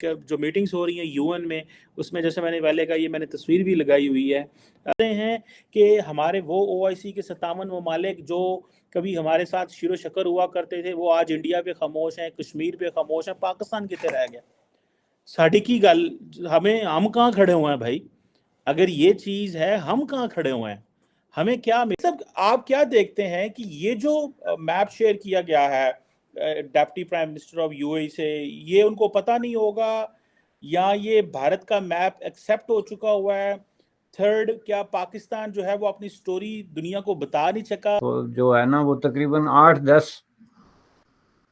जो मीटिंग्स हो रही हैं यूएन में, उसमें जैसे मैंने पहले कहा, ये मैंने तस्वीर भी लगाई हुई है, कहते हैं कि हमारे वो ओआईसी के 57 ममालिक जो कभी हमारे साथ शिरो शकर हुआ करते थे, वो आज इंडिया पे खामोश हैं, कश्मीर पे खामोश हैं, पाकिस्तान कितने रह गया। साड़ी की गल, हम कहाँ खड़े हुए हैं भाई? अगर ये चीज़ है, हम कहाँ खड़े हुए हैं? हमें क्या सब आप क्या देखते हैं कि ये जो मैप शेयर किया गया है deputy prime minister of UAE से, ये उनको पता नहीं होगा या ये भारत का मैप एक्सेप्ट हो चुका हुआ है? थर्ड, क्या पाकिस्तान जो है वो अपनी स्टोरी दुनिया को बता नहीं सका? तो जो है ना, वो तकरीबन 8-10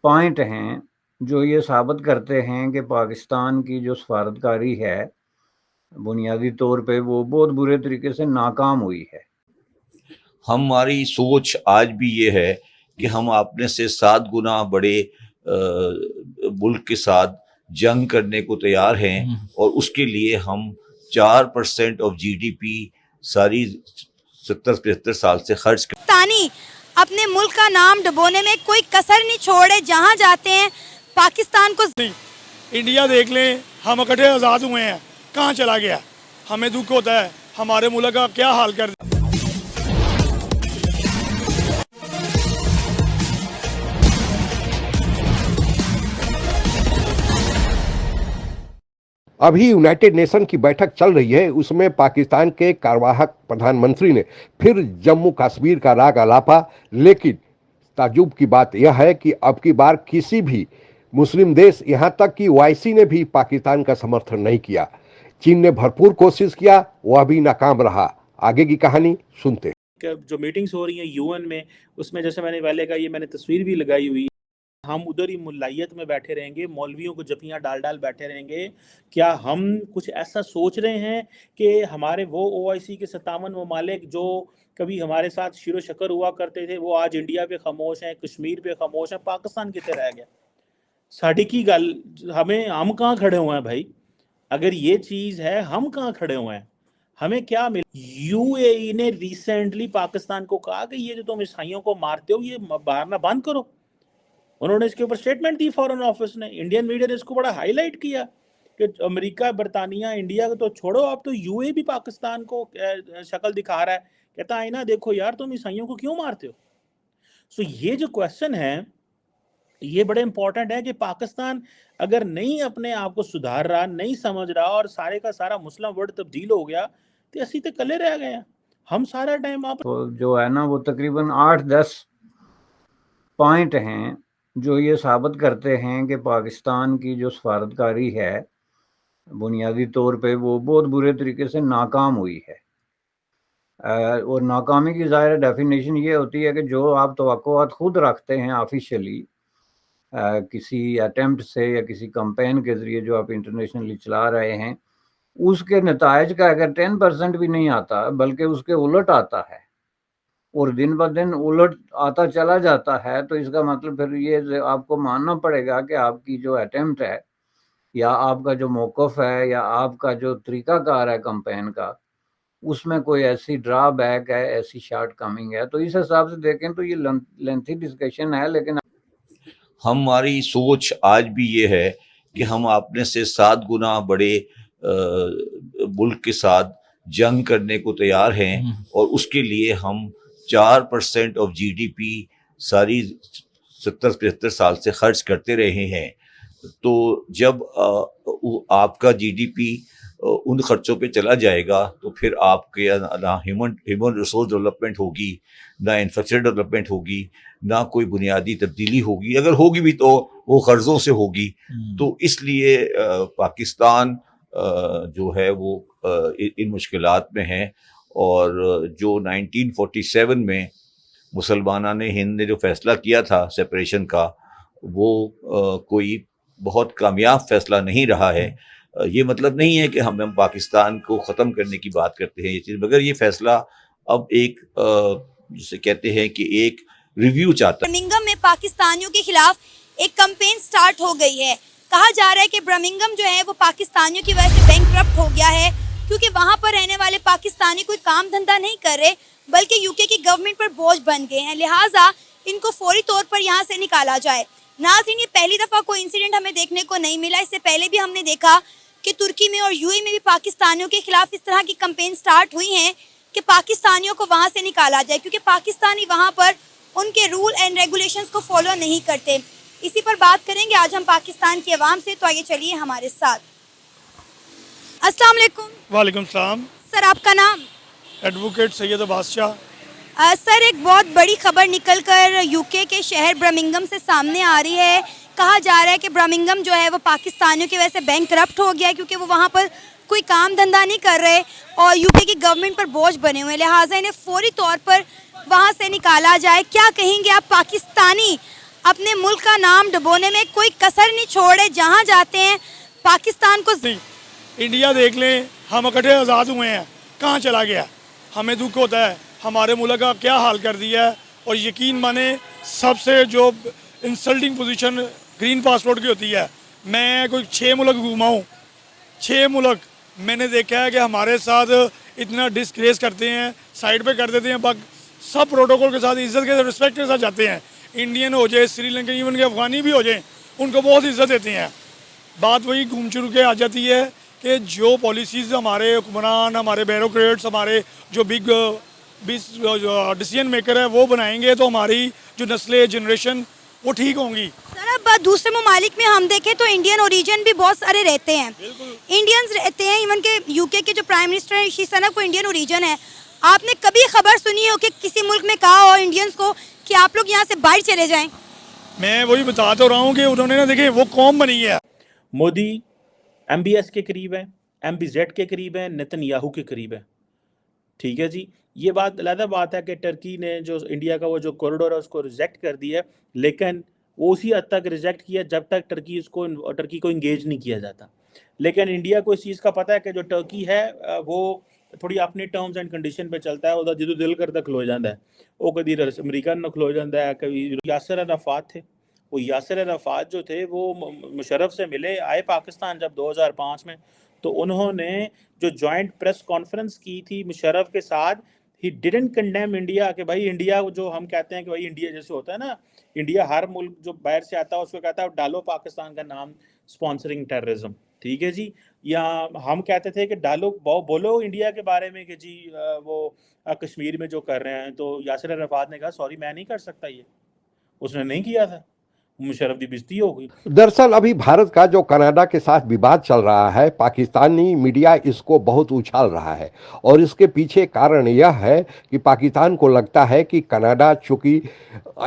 पॉइंट हैं जो ये साबित करते हैं कि पाकिस्तान की जो सफारतकारी है बुनियादी तौर पे वो बहुत बुरे तरीके से नाकाम हुई है। हमारी सोच आज भी ये है कि हम अपने से 7 गुना बड़े मुल्क के साथ जंग करने को तैयार हैं और उसके लिए हम 4% ऑफ जीडीपी सारी 70-75 साल से खर्च कर अपने मुल्क का नाम डुबोने में कोई कसर नहीं छोड़े, जहां जाते हैं पाकिस्तान को नहीं। इंडिया देख लें, हम इकट्ठे आज़ाद हुए हैं, कहाँ चला गया? हमें दुख होता है हमारे मुल्क का क्या हाल कर दिया। अभी यूनाइटेड नेशन की बैठक चल रही है, उसमें पाकिस्तान के कार्यवाहक प्रधानमंत्री ने फिर जम्मू कश्मीर का राग अलापा। लेकिन ताज्जुब की बात यह है कि अब की बार किसी भी मुस्लिम देश, यहां तक कि ओआईसी ने भी पाकिस्तान का समर्थन नहीं किया। चीन ने भरपूर कोशिश किया, वह भी नाकाम रहा। आगे की कहानी सुनते हैं। जो मीटिंग्स हो रही हैं यूएन में, उसमें जैसे मैंने पहले कहा, ये मैंने तस्वीर भी लगाई हुई है, हम उधर ही मुल्लायत में बैठे रहेंगे, मौलवियों को जपियां डाल डाल बैठे रहेंगे? क्या हम कुछ ऐसा सोच रहे हैं कि हमारे वो ओआईसी के 57 ममालिक जो कभी हमारे साथ शिरो शकर हुआ करते थे, वो आज इंडिया पे खामोश हैं, कश्मीर पे खामोश हैं, पाकिस्तान कितने रह गया? साड़ी की गल, हम कहाँ खड़े हुए हैं भाई? अगर ये चीज़ है, हम कहाँ खड़े हुए हैं? हमें क्या मिल यूएई ने रिसेंटली पाकिस्तान को कहा कि ये जो तुम ईसाइयों को मारते हो, ये मारना बंद करो। उन्होंने इसके ऊपर स्टेटमेंट दी फॉरेन ऑफिस ने। इंडियन मीडिया ने इसको बड़ा हाईलाइट किया कि अमेरिका, बरतानिया, इंडिया को तो छोड़ो, अब तो यूएई भी पाकिस्तान को शक्ल दिखा रहा है, कहता है ना देखो यार, तुम ईसाइयों को क्यों मारते हो? सो ये जो क्वेश्चन है, ये बड़े इंपॉर्टेंट है कि पाकिस्तान अगर नहीं अपने आप को सुधार रहा, नहीं समझ रहा और सारे का सारा मुस्लिम वर्ल्ड तब्दील हो गया, तो असी तो कले रह गए हैं। हम सारा टाइम आप तो जो है ना, वो तकरीबन 8-10 पॉइंट हैं जो ये साबित करते हैं कि पाकिस्तान की जो सफारतकारी है बुनियादी तौर पे वो बहुत बुरे तरीके से नाकाम हुई है। और नाकामी की ज़ाहिर डेफिनेशन ये होती है कि जो आप तवक्कुआत खुद रखते हैं ऑफिशियली किसी अटेम्प्ट से या किसी कैंपेन के ज़रिए जो आप इंटरनेशनली चला रहे हैं, उसके नतायज का अगर 10% भी नहीं आता बल्कि उसके उलट आता है और दिन ब दिन उलट आता चला जाता है, तो इसका मतलब फिर ये आपको मानना पड़ेगा कि आपकी जो अटेम्प्ट है या आपका जो मौक़िफ़ है या आपका जो तरीक़ाकार है कैंपेन का, उसमें कोई ऐसी ड्रॉबैक है, ऐसी शॉर्टकमिंग है। तो इस हिसाब से देखें तो ये लेंथी डिस्कशन है, लेकिन हमारी सोच आज भी ये है कि हम अपने से 7 गुना बड़े मुल्क के साथ जंग करने को तैयार हैं और उसके लिए हम 4% ऑफ जीडीपी सारी 70-75 साल से खर्च करते रहे हैं। तो जब आपका जीडीपी उन खर्चों पे चला जाएगा तो फिर आपके ना ह्यूमन रिसोर्स डेवलपमेंट होगी, ना इंफ्रास्ट्रक्चर डेवलपमेंट होगी, ना कोई बुनियादी तब्दीली होगी। अगर होगी भी तो वो कर्जों से होगी। तो इसलिए पाकिस्तान जो है वो इन मुश्किलात में है। और जो 1947 में मुसलमाना ने हिंद ने जो फैसला किया था सेपरेशन का, वो कोई बहुत कामयाब फैसला नहीं रहा है। ये मतलब नहीं है कि हम पाकिस्तान को ख़त्म करने की बात करते हैं ये चीज़, मगर ये फैसला अब एक जिसे कहते हैं कि एक रिव्यू चाहता है। ब्रमिंघम में पाकिस्तानियों के खिलाफ एक कैंपेन स्टार्ट हो गई है। कहा जा रहा है कि ब्रमिंघम जो है वो पाकिस्तानियों की वजह से बैंकक्रप्ट हो गया है, क्योंकि वहाँ पर रहने वाले पाकिस्तानी कोई काम धंधा नहीं कर रहे, बल्कि यूके की गवर्नमेंट पर बोझ बन गए हैं। लिहाजा इनको फौरी तौर पर यहाँ से निकाला जाए। नाज़रीन, ये पहली दफ़ा कोई इंसिडेंट हमें देखने को नहीं मिला। इससे पहले भी हमने देखा कि तुर्की में और यूएई में भी पाकिस्तानियों के खिलाफ इस तरह की कैंपेन स्टार्ट हुई हैं कि पाकिस्तानियों को वहाँ से निकाला जाए, क्योंकि पाकिस्तानी वहाँ पर उनके रूल एंड रेगुलेशंस को फॉलो नहीं करते। इसी पर बात करेंगे आज हम पाकिस्तान की आवाम से, तो आइए चलिए हमारे साथ। अस्सलाम वालेकुम। वालेकुम सलाम। सर, आपका नाम? एडवोकेट सैयद बादशाह। सर, एक बहुत बड़ी खबर निकलकर यूके के शहर बर्मिंघम से सामने आ रही है। कहा जा रहा है कि बर्मिंघम जो है वो पाकिस्तानियों की वजह से बैंकरप्ट हो गया है, क्योंकि वो वहाँ पर कोई काम धंधा नहीं कर रहे और यूके की गवर्नमेंट पर बोझ बने हुए हैं, लिहाजा इन्हें फौरी तौर पर वहाँ से निकाला जाए। क्या कहेंगे आप? पाकिस्तानी अपने मुल्क का नाम डुबोने में कोई कसर नहीं छोड़े, जहाँ जाते हैं पाकिस्तान को। इंडिया देख लें, हम इकट्ठे आज़ाद हुए हैं, कहाँ चला गया? हमें दुख होता है हमारे मुल्क का क्या हाल कर दिया है। और यकीन माने सबसे जो इंसल्टिंग पोजीशन ग्रीन पासपोर्ट की होती है, मैं कोई 6 मुल्क घूमा हूँ, 6 मुल्क मैंने देखा है कि हमारे साथ इतना डिस्ग्रेस करते हैं, साइड पे कर देते हैं, सब प्रोटोकॉल के साथ, इज्जत के साथ, रिस्पेक्ट के साथ जाते हैं। इंडियन हो जाए, श्रीलंकन, इवन के अफगानी भी हो जाए, उनको बहुत इज्जत देते हैं। बात वही घूम चुर के आ जाती है कि जो पॉलिसीज़ हमारे हुक्मरान, हमारे ब्यूरोक्रेट्स, हमारे जो बिग डिसीजन मेकर है वो बनाएंगे तो हमारी जो नस्लें, जनरेशन वो ठीक होंगी। सर, अब दूसरे ममालिक में हम देखें तो इंडियन ओरिजिन भी बहुत सारे रहते हैं, इंडियंस रहते हैं। इवन के यूके के जो प्राइम मिनिस्टर है ऋषि सुनक, को इंडियन ओरिजिन है। आपने कभी खबर सुनी हो कि किसी मुल्क में कहा हो इंडियंस को कि आप लोग यहाँ से बाहर चले जाएं? मैं वही बता तो रहा हूँ कि उन्होंने ना, देखिए, वो कौम बनी है। मोदी MBS के करीब है, MBZ के करीब है, नेतन्याहू के करीब है। ठीक है जी, ये बात अलग बात है कि टर्की ने जो इंडिया का वो जो कॉरिडोर है उसको रिजेक्ट कर दिया, लेकिन वो उसी हद तक रिजेक्ट किया जब तक टर्की को इंगेज नहीं किया जाता। लेकिन इंडिया को इस चीज़ का पता है कि जो टर्की है वो थोड़ी अपने टर्म्स एंड कंडीशन पे चलता है। उधर जो दिल करता खलो जाता है, वो कभी अमरीका न खलो जाता है, कभी यासिर अराफात थे। वो यासिर अराफात जो थे वो मुशर्रफ से मिले, आए पाकिस्तान जब 2005 में, तो उन्होंने जो जॉइंट प्रेस कॉन्फ्रेंस की थी मुशर्रफ के साथ, ही डिडंट कंडेम इंडिया कि भाई इंडिया जो हम कहते हैं कि भाई इंडिया जैसे होता है ना, इंडिया हर मुल्क जो बाहर से आता है उसको कहता है डालो पाकिस्तान का नाम स्पॉन्सरिंग टेररिज्म। ठीक है जी, या हम कहते थे कि डालो बोलो इंडिया के बारे में कि जी वो कश्मीर में जो कर रहे हैं। तो यासिर अराफात ने कहा सॉरी मैं नहीं कर सकता, ये उसने नहीं किया था, मुशर्रफ की बेइज्जती हो गई। दरअसल अभी भारत का जो कनाडा के साथ विवाद चल रहा है, पाकिस्तानी मीडिया इसको बहुत उछाल रहा है और इसके पीछे कारण यह है कि पाकिस्तान को लगता है कि कनाडा चूंकि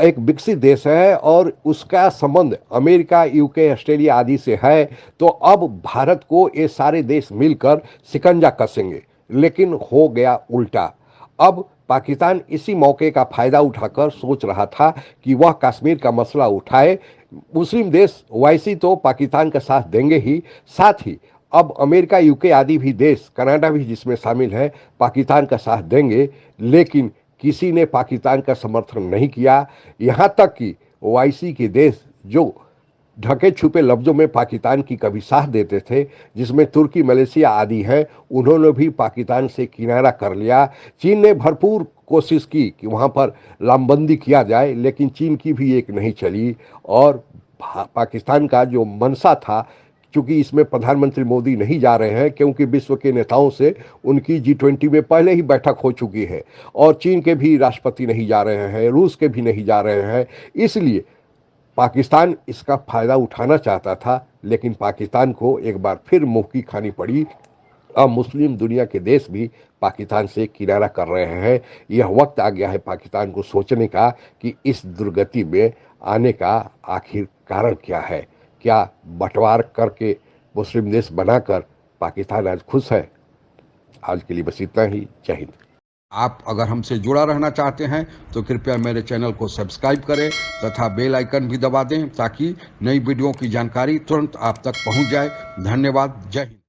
एक विकसित देश है और उसका संबंध अमेरिका, यूके, ऑस्ट्रेलिया आदि से है, तो अब भारत को ये सारे देश मिलकर शिकंजा कसेंगे। लेकिन हो गया उल्टा। अब पाकिस्तान इसी मौके का फायदा उठाकर सोच रहा था कि वह कश्मीर का मसला उठाए। मुस्लिम देश वैसे तो पाकिस्तान का साथ देंगे ही, साथ ही अब अमेरिका, यूके आदि भी देश, कनाडा भी जिसमें शामिल है, पाकिस्तान का साथ देंगे। लेकिन किसी ने पाकिस्तान का समर्थन नहीं किया। यहाँ तक कि ओआईसी के देश जो ढके छुपे लफ्जों में पाकिस्तान की कभी साथ देते थे, जिसमें तुर्की, मलेशिया आदि हैं, उन्होंने भी पाकिस्तान से किनारा कर लिया। चीन ने भरपूर कोशिश की कि वहाँ पर लामबंदी किया जाए, लेकिन चीन की भी एक नहीं चली। और पाकिस्तान का जो मंशा था, चूँकि इसमें प्रधानमंत्री मोदी नहीं जा रहे हैं क्योंकि विश्व के नेताओं से उनकी G20 में पहले ही बैठक हो चुकी है, और चीन के भी राष्ट्रपति नहीं जा रहे हैं, रूस के भी नहीं जा रहे हैं, इसलिए पाकिस्तान इसका फायदा उठाना चाहता था। लेकिन पाकिस्तान को एक बार फिर मुंह की खानी पड़ी। अब मुस्लिम दुनिया के देश भी पाकिस्तान से किनारा कर रहे हैं। यह वक्त आ गया है पाकिस्तान को सोचने का कि इस दुर्गति में आने का आखिर कारण क्या है। क्या बंटवार करके मुस्लिम देश बनाकर पाकिस्तान आज खुश है? आज के लिए बस इतना ही। जय हिंद। आप अगर हमसे जुड़ा रहना चाहते हैं तो कृपया मेरे चैनल को सब्सक्राइब करें तथा बेल आइकन भी दबा दें ताकि नई वीडियो की जानकारी तुरंत आप तक पहुंच जाए। धन्यवाद। जय हिंद।